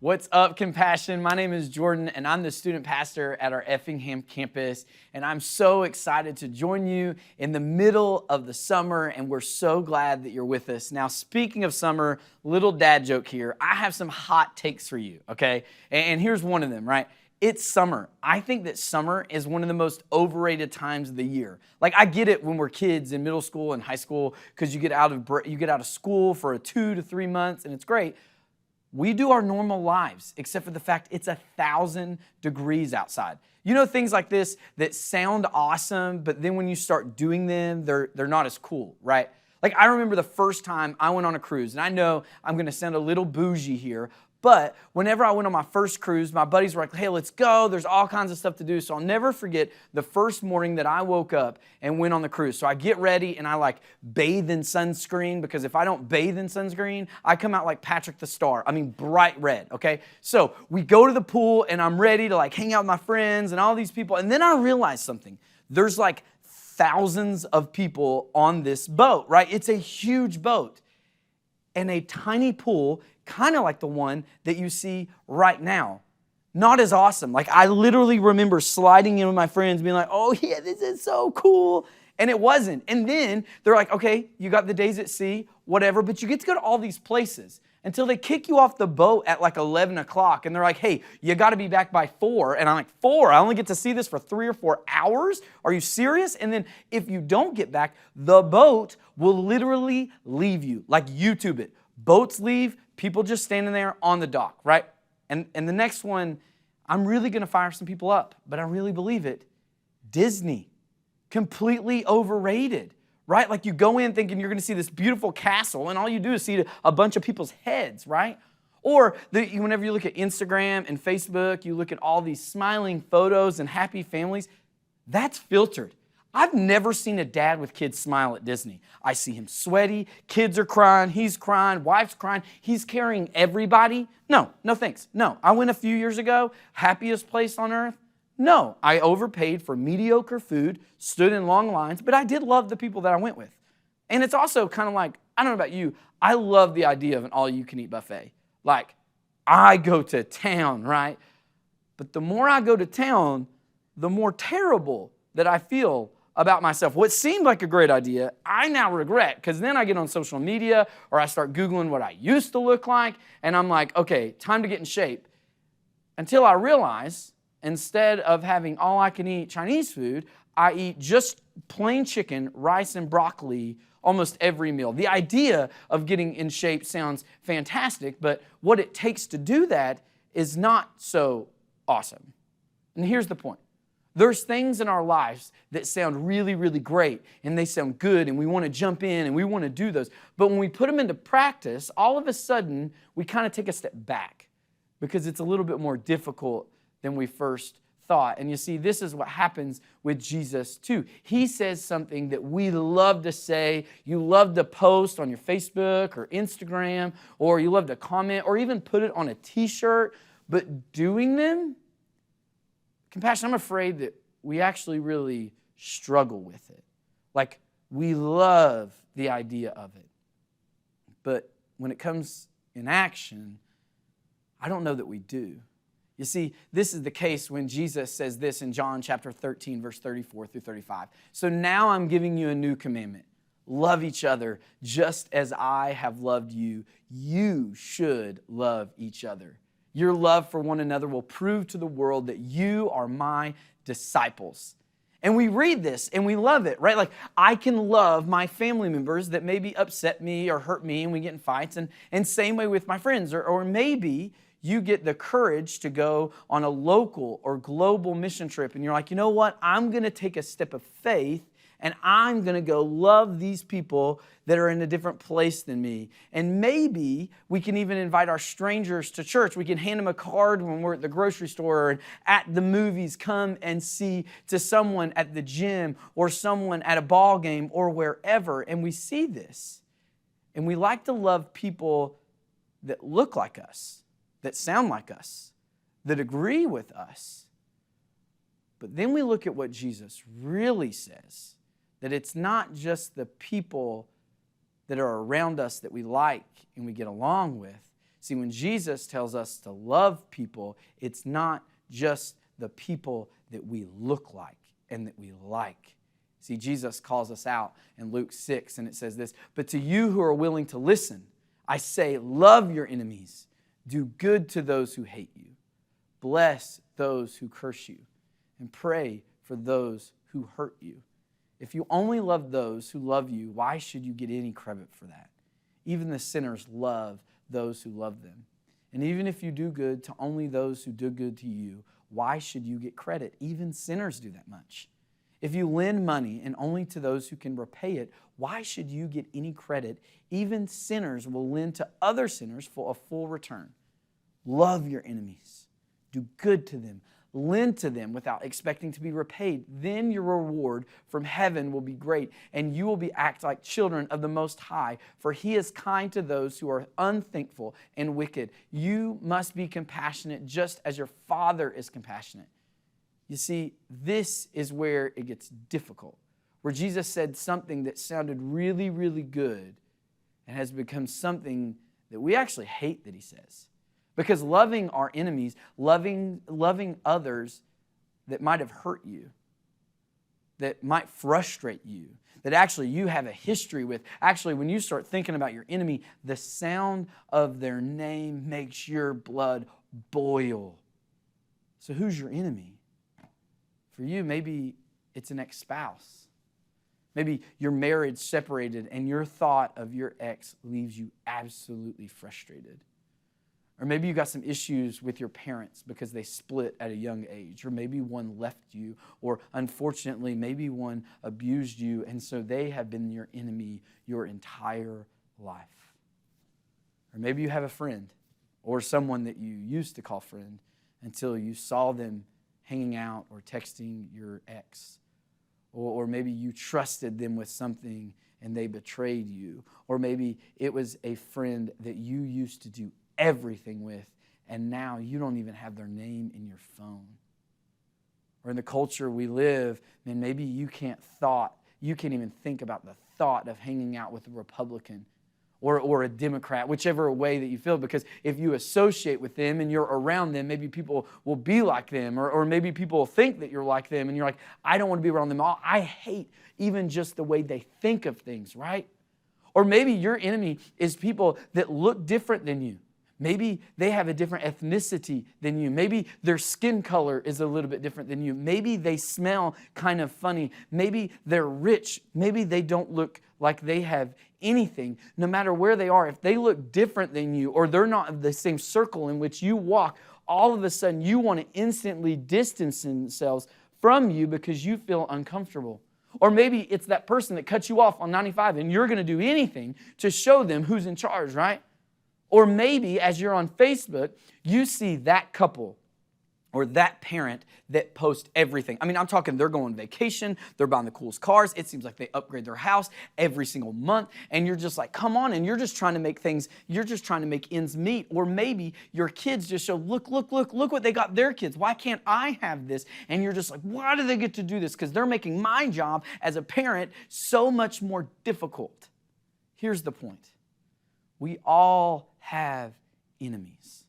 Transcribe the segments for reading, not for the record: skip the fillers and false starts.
What's up, Compassion? My name is Jordan, and I'm the student pastor at our Effingham campus, and I'm so excited to join you in the middle of the summer, and we're so glad that you're with us. Now, speaking of summer, little dad joke here, I have some hot takes for you, okay? And here's one of them, right? It's summer. I think that summer is one of the most overrated times of the year. Like, I get it when we're kids in middle school and high school because you get out of school for 2 to 3 months, and it's great. We do our normal lives, except for the fact it's 1,000 degrees outside. You know, things like this that sound awesome, but then when you start doing them, they're not as cool, right? Like, I remember the first time I went on a cruise, and I know I'm going to sound a little bougie here, but whenever I went on my first cruise, my buddies were like, hey, let's go. There's all kinds of stuff to do. So I'll never forget the first morning that I woke up and went on the cruise. So I get ready and I bathe in sunscreen, because if I don't bathe in sunscreen, I come out like Patrick the Star. I mean, bright red, okay? So we go to the pool and I'm ready to hang out with my friends and all these people. And then I realized something. There's thousands of people on this boat, right? It's a huge boat. And a tiny pool, kind of like the one that you see right now. Not as awesome. I literally remember sliding in with my friends being like, oh yeah, this is so cool. And it wasn't. And then they're like, okay, you got the days at sea, whatever, but you get to go to all these places until they kick you off the boat at 11 o'clock. And they're like, hey, you got to be back by 4. And I'm like, 4? I only get to see this for 3 or 4 hours? Are you serious? And then if you don't get back, the boat will literally leave you. YouTube it. Boats leave, people just standing there on the dock, right? And the next one, I'm really going to fire some people up, but I really believe it. Disney, completely overrated, right? You go in thinking you're going to see this beautiful castle, and all you do is see a bunch of people's heads, right? Or whenever you look at Instagram and Facebook, you look at all these smiling photos and happy families, that's filtered. I've never seen a dad with kids smile at Disney. I see him sweaty, kids are crying, he's crying, wife's crying, he's carrying everybody. No thanks. No, I went a few years ago, happiest place on earth. No, I overpaid for mediocre food, stood in long lines, but I did love the people that I went with. And it's also kind of I don't know about you, I love the idea of an all-you-can-eat buffet. I go to town, right? But the more I go to town, the more terrible that I feel about myself. What seemed like a great idea, I now regret, because then I get on social media or I start Googling what I used to look like, and I'm like, okay, time to get in shape. Until I realize, instead of having all I can eat Chinese food, I eat just plain chicken, rice, and broccoli almost every meal. The idea of getting in shape sounds fantastic, but what it takes to do that is not so awesome. And here's the point. There's things in our lives that sound really, really great, and they sound good, and we want to jump in, and we want to do those. But when we put them into practice, all of a sudden, we kind of take a step back because it's a little bit more difficult than we first thought. And you see, this is what happens with Jesus too. He says something that we love to say. You love to post on your Facebook or Instagram, or you love to comment, or even put it on a t-shirt, but doing them, Compassion, I'm afraid that we actually really struggle with it. We love the idea of it. But when it comes in action, I don't know that we do. You see, this is the case when Jesus says this in John chapter 13, verse 34 through 35. So now I'm giving you a new commandment. Love each other just as I have loved you. You should love each other. Your love for one another will prove to the world that you are my disciples. And we read this and we love it, right? I can love my family members that maybe upset me or hurt me and we get in fights. And same way with my friends. Or maybe you get the courage to go on a local or global mission trip and you're like, you know what? I'm going to take a step of faith and I'm going to go love these people that are in a different place than me. And maybe we can even invite our strangers to church. We can hand them a card when we're at the grocery store and at the movies. Come and see to someone at the gym or someone at a ball game or wherever. And we see this. And we like to love people that look like us, that sound like us, that agree with us. But then we look at what Jesus really says. That it's not just the people that are around us that we like and we get along with. See, when Jesus tells us to love people, it's not just the people that we look like and that we like. See, Jesus calls us out in Luke 6, and it says this, "But to you who are willing to listen, I say, love your enemies, do good to those who hate you, bless those who curse you, and pray for those who hurt you. If you only love those who love you, why should you get any credit for that? Even the sinners love those who love them. And even if you do good to only those who do good to you, why should you get credit? Even sinners do that much. If you lend money and only to those who can repay it, why should you get any credit? Even sinners will lend to other sinners for a full return. Love your enemies. Do good to them. Lend to them without expecting to be repaid. Then your reward from heaven will be great, and you will act like children of the Most High, for He is kind to those who are unthankful and wicked. You must be compassionate just as your Father is compassionate." You see, this is where it gets difficult, where Jesus said something that sounded really, really good and has become something that we actually hate that He says. Because loving our enemies, loving others that might have hurt you, that might frustrate you, that actually you have a history with. Actually, when you start thinking about your enemy, the sound of their name makes your blood boil. So who's your enemy? For you, maybe it's an ex-spouse. Maybe your marriage separated and your thought of your ex leaves you absolutely frustrated. Or maybe you got some issues with your parents because they split at a young age. Or maybe one left you. Or unfortunately, maybe one abused you. And so they have been your enemy your entire life. Or maybe you have a friend or someone that you used to call friend until you saw them hanging out or texting your ex. Or maybe you trusted them with something and they betrayed you. Or maybe it was a friend that you used to do everything with, and now you don't even have their name in your phone. Or in the culture we live, man, maybe you can't even think about the thought of hanging out with a Republican or a Democrat, whichever way that you feel, because if you associate with them and you're around them, maybe people will be like them, or maybe people will think that you're like them, and you're like, I don't want to be around them. I hate even just the way they think of things, right? Or maybe your enemy is people that look different than you. Maybe they have a different ethnicity than you. Maybe their skin color is a little bit different than you. Maybe they smell kind of funny. Maybe they're rich. Maybe they don't look like they have anything. No matter where they are, if they look different than you or they're not of the same circle in which you walk, all of a sudden you want to instantly distance themselves from you because you feel uncomfortable. Or maybe it's that person that cuts you off on 95 and you're going to do anything to show them who's in charge, right? Or maybe as you're on Facebook, you see that couple or that parent that posts everything. I mean, I'm talking they're going on vacation, they're buying the coolest cars, it seems like they upgrade their house every single month, and you're just like, come on, and you're just trying to make ends meet. Or maybe your kids just show, look what they got their kids. Why can't I have this? And you're just like, why do they get to do this? Because they're making my job as a parent so much more difficult. Here's the point. We all have enemies.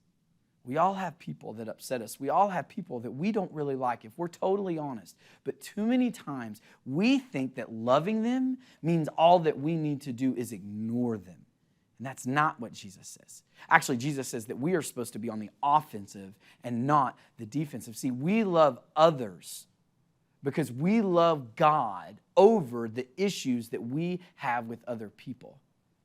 We all have people that upset us. We all have people that we don't really like, if we're totally honest. But too many times, we think that loving them means all that we need to do is ignore them. And that's not what Jesus says. Actually, Jesus says that we are supposed to be on the offensive and not the defensive. See, we love others because we love God over the issues that we have with other people.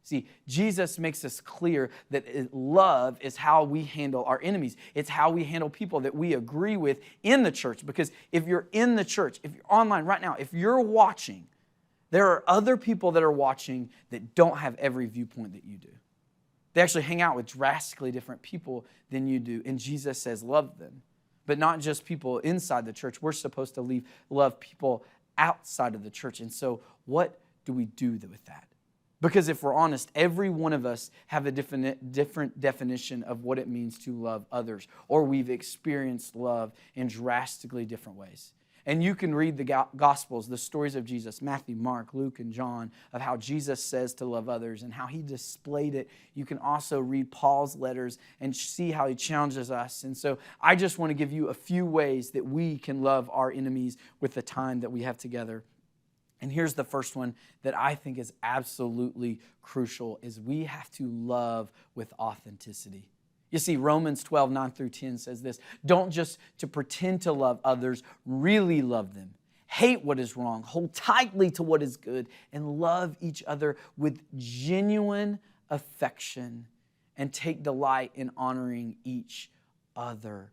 See, Jesus makes us clear that love is how we handle our enemies. It's how we handle people that we agree with in the church. Because if you're in the church, if you're online right now, if you're watching, there are other people that are watching that don't have every viewpoint that you do. They actually hang out with drastically different people than you do. And Jesus says, love them. But not just people inside the church. We're supposed to love people outside of the church. And so what do we do with that? Because if we're honest, every one of us have a different definition of what it means to love others, or we've experienced love in drastically different ways. And you can read the Gospels, the stories of Jesus, Matthew, Mark, Luke, and John, of how Jesus says to love others and how he displayed it. You can also read Paul's letters and see how he challenges us. And so I just want to give you a few ways that we can love our enemies with the time that we have together. And here's the first one that I think is absolutely crucial, is we have to love with authenticity. You see, Romans 12, 9 through 10 says this: don't just to pretend to love others, really love them. Hate what is wrong, hold tightly to what is good, and love each other with genuine affection, and take delight in honoring each other.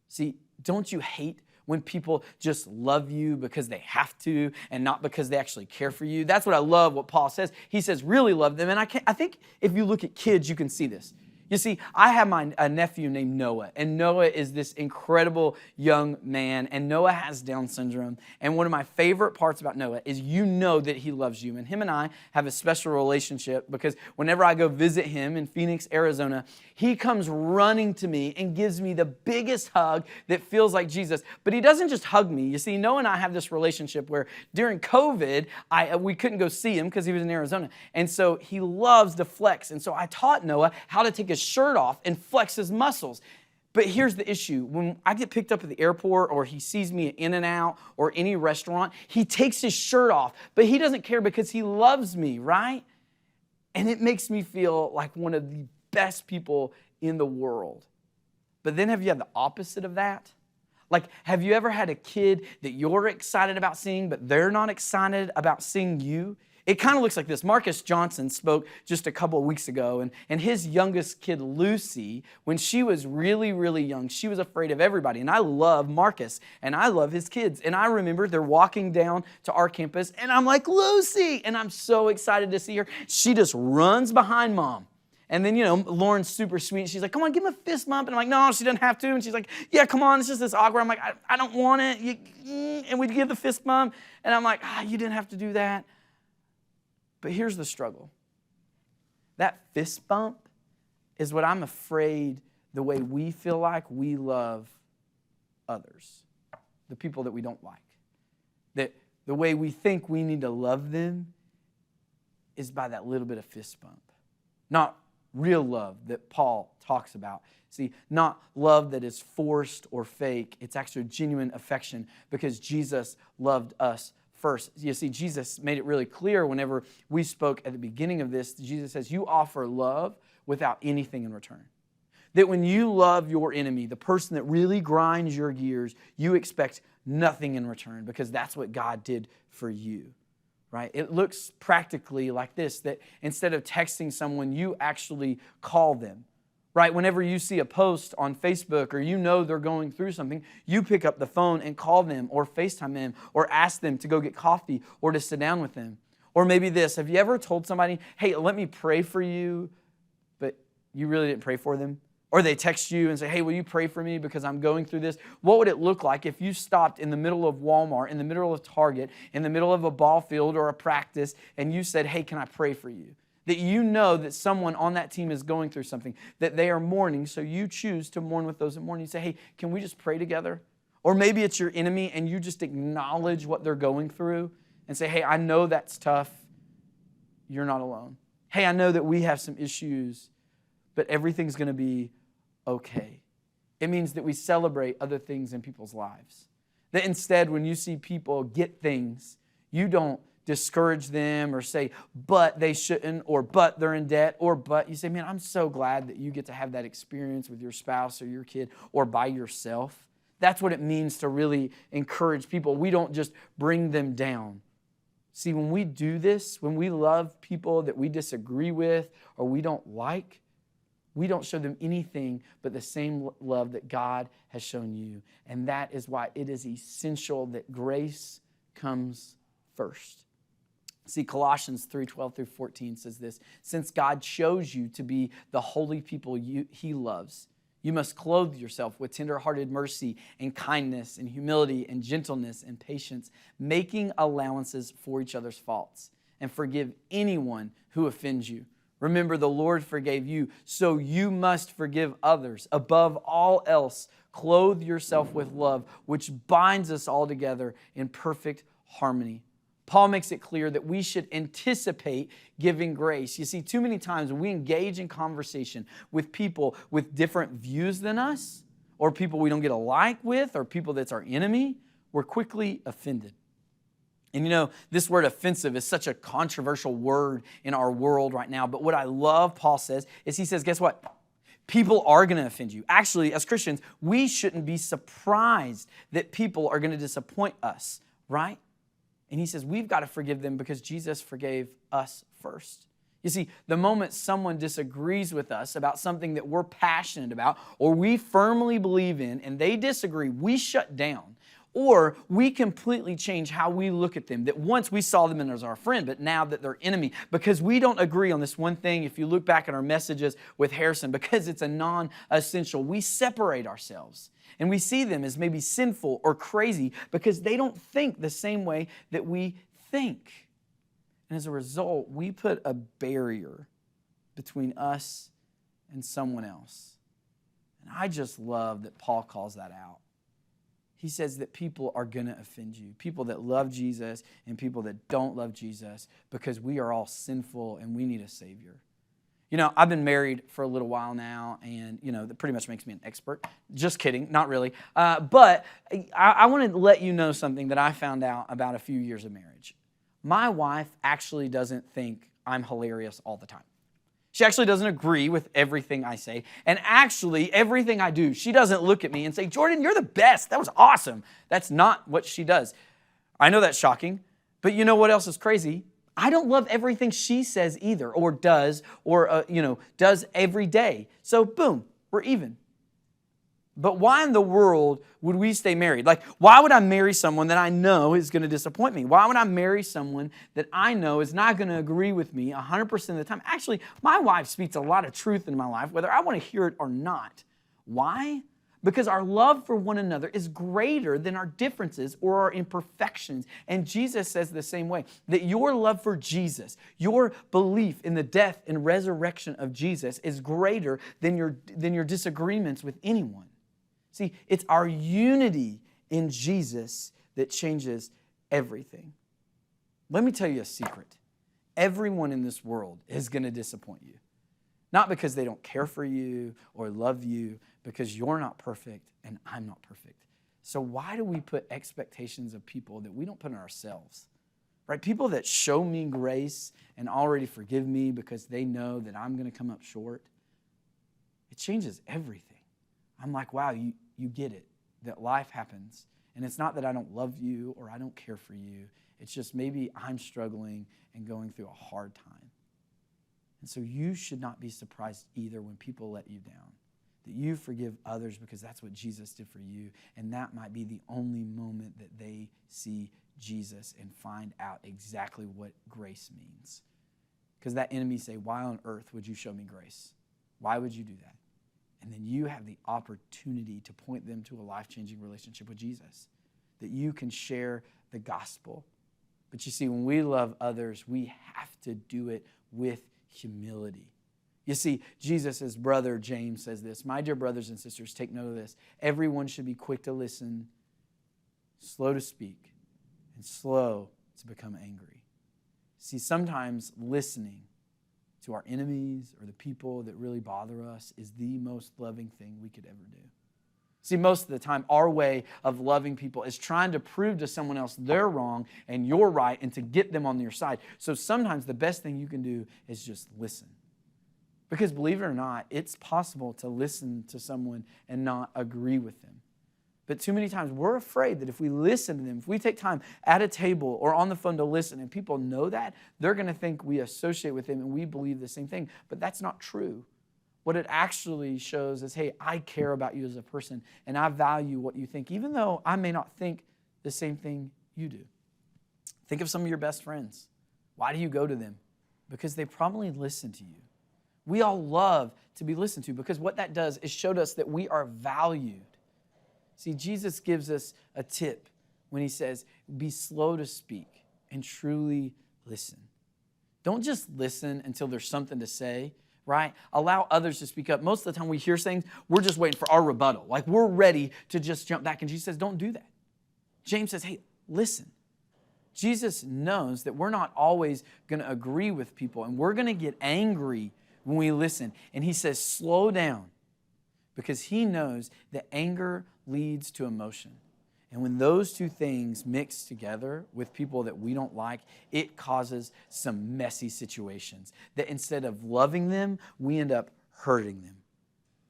See, don't you hate when people just love you because they have to and not because they actually care for you? That's what I love what Paul says. He says, really love them. And I think if you look at kids, you can see this. You see, I have a nephew named Noah, and Noah is this incredible young man, and Noah has Down syndrome. And one of my favorite parts about Noah is you know that he loves you. And him and I have a special relationship because whenever I go visit him in Phoenix, Arizona, he comes running to me and gives me the biggest hug that feels like Jesus. But he doesn't just hug me. You see, Noah and I have this relationship where during COVID, we couldn't go see him because he was in Arizona. And so he loves to flex. And so I taught Noah how to take his shirt off and flex his muscles. But here's the issue. When I get picked up at the airport or he sees me at In-N-Out or any restaurant, he takes his shirt off. But he doesn't care because he loves me, right? And it makes me feel like one of the best people in the world. But then have you had the opposite of that? Like, have you ever had a kid that you're excited about seeing, but they're not excited about seeing you? It kind of looks like this. Marcus Johnson spoke just a couple of weeks ago, and his youngest kid, Lucy, when she was really, really young, she was afraid of everybody. And I love Marcus, and I love his kids. And I remember they're walking down to our campus, and I'm like, Lucy! And I'm so excited to see her. She just runs behind Mom. And then, Lauren's super sweet. She's like, come on, give him a fist bump. And I'm like, no, she doesn't have to. And she's like, yeah, come on, it's just this awkward. I'm like, I don't want it. And we'd give the fist bump. And I'm like, you didn't have to do that. But here's the struggle. That fist bump is what I'm afraid the way we feel like we love others, the people that we don't like. That the way we think we need to love them is by that little bit of fist bump. Not real love that Paul talks about. See, not love that is forced or fake. It's actually genuine affection because Jesus loved us first. You see, Jesus made it really clear whenever we spoke at the beginning of this. Jesus says, you offer love without anything in return. That when you love your enemy, the person that really grinds your gears, you expect nothing in return because that's what God did for you. Right? It looks practically like this, that instead of texting someone, you actually call them. Right? Whenever you see a post on Facebook or you know they're going through something, you pick up the phone and call them or FaceTime them or ask them to go get coffee or to sit down with them. Or maybe this, have you ever told somebody, hey, let me pray for you, but you really didn't pray for them? Or they text you and say, hey, will you pray for me because I'm going through this? What would it look like if you stopped in the middle of Walmart, in the middle of Target, in the middle of a ball field or a practice, and you said, hey, can I pray for you? That you know that someone on that team is going through something, that they are mourning, so you choose to mourn with those that mourn. You say, hey, can we just pray together? Or maybe it's your enemy and you just acknowledge what they're going through and say, hey, I know that's tough. You're not alone. Hey, I know that we have some issues, but everything's going to be okay. It means that we celebrate other things in people's lives. That instead, when you see people get things, you don't discourage them or say, but they shouldn't, or but they're in debt, or but you say, man, I'm so glad that you get to have that experience with your spouse or your kid or by yourself. That's what it means to really encourage people. We don't just bring them down. See, when we do this, when we love people that we disagree with or we don't like, we don't show them anything but the same love that God has shown you. And that is why it is essential that grace comes first. See, Colossians 3:12 through 14 says this, since God chose you to be the holy people He loves, you must clothe yourself with tender-hearted mercy and kindness and humility and gentleness and patience, making allowances for each other's faults, and forgive anyone who offends you. Remember, the Lord forgave you, so you must forgive others. Above all else, Clothe yourself with love, which binds us all together in perfect harmony. Paul makes it clear that we should anticipate giving grace. You see, too many times when we engage in conversation with people with different views than us, or people we don't get alike with, or people that's our enemy, we're quickly offended. And you know, this word offensive is such a controversial word in our world right now. But what I love Paul says is he says, guess what? People are going to offend you. Actually, as Christians, we shouldn't be surprised that people are going to disappoint us, right? And he says we've got to forgive them because Jesus forgave us first. You see, the moment someone disagrees with us about something that we're passionate about or we firmly believe in and they disagree, we shut down. Or we completely change how we look at them. That once we saw them as our friend, but now that they're enemy. Because we don't agree on this one thing. If you look back at our messages with Harrison, because it's a non-essential, we separate ourselves. And we see them as maybe sinful or crazy because they don't think the same way that we think. And as a result, we put a barrier between us and someone else. And I just love that Paul calls that out. He says that people are going to offend you. People that love Jesus and people that don't love Jesus because we are all sinful and we need a Savior. You know, I've been married for a little while now and, you know, that pretty much makes me an expert. Just kidding, not really. But I want to let you know something that I found out about a few years of marriage. My wife actually doesn't think I'm hilarious all the time. She actually doesn't agree with everything I say. And actually, everything I do, she doesn't look at me and say, Jordan, you're the best. That was awesome. That's not what she does. I know that's shocking. But you know what else is crazy? I don't love everything she says either or does does every day. So boom, we're even. But why in the world would we stay married? Like, why would I marry someone that I know is going to disappoint me? Why would I marry someone that I know is not going to agree with me 100% of the time? Actually, my wife speaks a lot of truth in my life, whether I want to hear it or not. Why? Because our love for one another is greater than our differences or our imperfections. And Jesus says the same way, that your love for Jesus, your belief in the death and resurrection of Jesus is greater than your disagreements with anyone. See, it's our unity in Jesus that changes everything. Let me tell you a secret. Everyone in this world is going to disappoint you. Not because they don't care for you or love you, because you're not perfect and I'm not perfect. So why do we put expectations of people that we don't put on ourselves? Right? People that show me grace and already forgive me because they know that I'm going to come up short. It changes everything. I'm like, wow, you get it, that life happens. And it's not that I don't love you or I don't care for you. It's just maybe I'm struggling and going through a hard time. And so you should not be surprised either when people let you down. That you forgive others because that's what Jesus did for you. And that might be the only moment that they see Jesus and find out exactly what grace means. Because that enemy say, why on earth would you show me grace? Why would you do that? And then you have the opportunity to point them to a life-changing relationship with Jesus. That you can share the gospel. But you see, when we love others, we have to do it with humility. You see, Jesus' brother James says this, my dear brothers and sisters, take note of this. Everyone should be quick to listen, slow to speak, and slow to become angry. See, sometimes listening to our enemies or the people that really bother us is the most loving thing we could ever do. See, most of the time, our way of loving people is trying to prove to someone else they're wrong and you're right and to get them on your side. So sometimes the best thing you can do is just listen. Because believe it or not, it's possible to listen to someone and not agree with them. But too many times we're afraid that if we listen to them, if we take time at a table or on the phone to listen and people know that, they're going to think we associate with them and we believe the same thing. But that's not true. What it actually shows is, hey, I care about you as a person and I value what you think, even though I may not think the same thing you do. Think of some of your best friends. Why do you go to them? Because they probably listen to you. We all love to be listened to because what that does is show us that we are valued. See, Jesus gives us a tip when he says, be slow to speak and truly listen. Don't just listen until there's something to say. right? Allow others to speak up. Most of the time we hear things, we're just waiting for our rebuttal. Like we're ready to just jump back. And Jesus says, don't do that. James says, hey, listen. Jesus knows that we're not always going to agree with people, and we're going to get angry when we listen. And he says, slow down, because he knows that anger leads to emotion. And when those two things mix together with people that we don't like, it causes some messy situations that instead of loving them, we end up hurting them.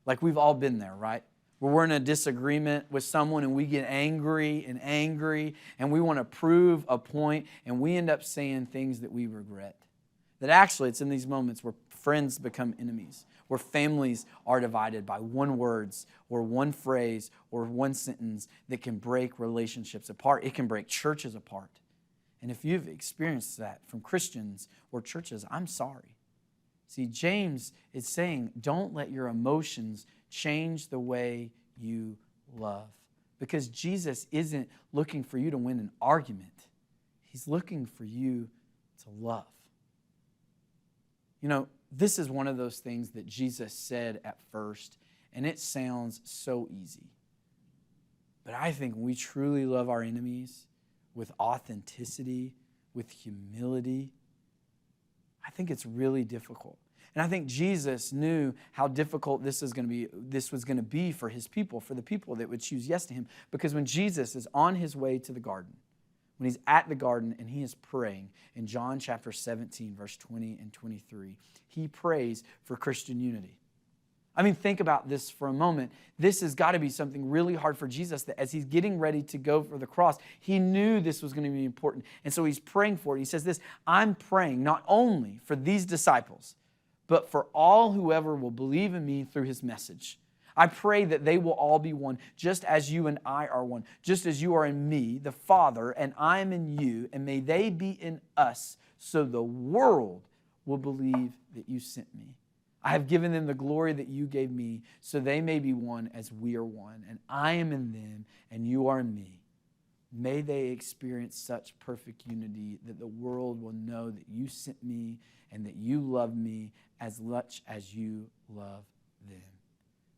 Like we've all been there, right? Where we're in a disagreement with someone and we get angry and we want to prove a point and we end up saying things that we regret. That actually it's in these moments where friends become enemies, where families are divided by one words or one phrase or one sentence that can break relationships apart. It can break churches apart. And if you've experienced that from Christians or churches, I'm sorry. See, James is saying, don't let your emotions change the way you love. Because Jesus isn't looking for you to win an argument. He's looking for you to love. You know, this is one of those things that Jesus said at first, and it sounds so easy. But I think when we truly love our enemies with authenticity, with humility, I think it's really difficult. And I think Jesus knew how difficult this was going to be for his people, for the people that would choose yes to him. Because when Jesus is on his way to the garden, when he's at the garden and he is praying in John chapter 17, verse 20 and 23, he prays for Christian unity. I mean, think about this for a moment. This has got to be something really hard for Jesus, that as he's getting ready to go for the cross, he knew this was going to be important. And so he's praying for it. He says this, I'm praying not only for these disciples, but for all whoever will believe in me through his message. I pray that they will all be one, just as you and I are one, just as you are in me, the Father, and I am in you, and may they be in us, so the world will believe that you sent me. I have given them the glory that you gave me, so they may be one as we are one, and I am in them, and you are in me. May they experience such perfect unity that the world will know that you sent me and that you love me as much as you love them.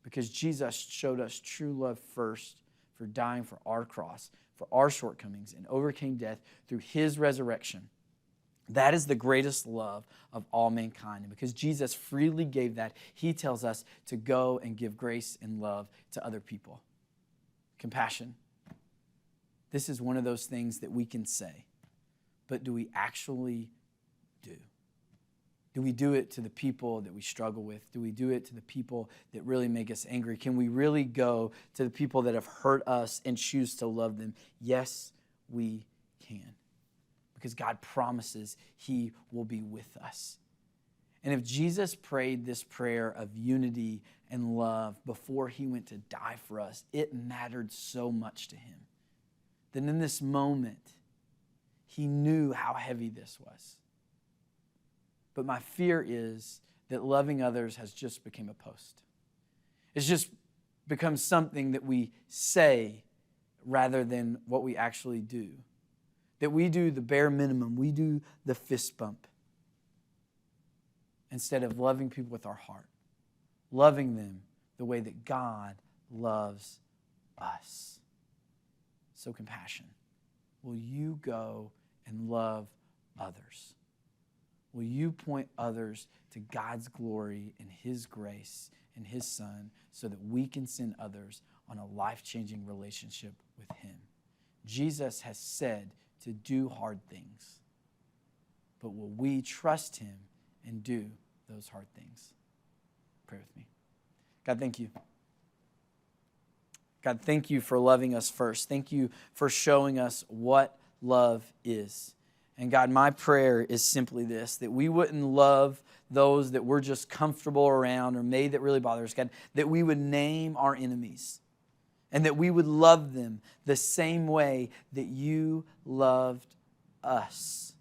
Because Jesus showed us true love first for dying for our cross, for our shortcomings, and overcame death through his resurrection. That is the greatest love of all mankind. And because Jesus freely gave that, he tells us to go and give grace and love to other people. Compassion. This is one of those things that we can say, but do we actually do? Do we do it to the people that we struggle with? Do we do it to the people that really make us angry? Can we really go to the people that have hurt us and choose to love them? Yes, we can. Because God promises he will be with us. And if Jesus prayed this prayer of unity and love before he went to die for us, it mattered so much to him. That in this moment, he knew how heavy this was. But my fear is that loving others has just become a post. It's just become something that we say rather than what we actually do. That we do the bare minimum. We do the fist bump. Instead of loving people with our heart. Loving them the way that God loves us. So compassion. Will you go and love others? Will you point others to God's glory and his grace and his Son so that we can send others on a life-changing relationship with him? Jesus has said to do hard things. But will we trust him and do those hard things? Pray with me. God, thank you. God, thank you for loving us first. Thank you for showing us what love is. And God, my prayer is simply this, that we wouldn't love those that we're just comfortable around or maybe that really bother us, God, that we would name our enemies and that we would love them the same way that you loved us.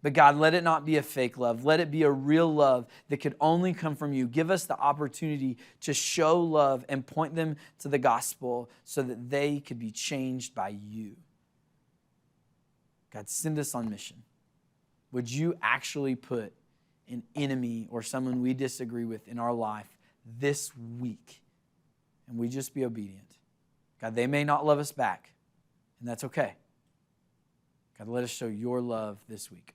But God, let it not be a fake love. Let it be a real love that could only come from you. Give us the opportunity to show love and point them to the gospel so that they could be changed by you. God, send us on mission. Would you actually put an enemy or someone we disagree with in our life this week, and we just be obedient. God, they may not love us back, and that's okay. God, let us show your love this week.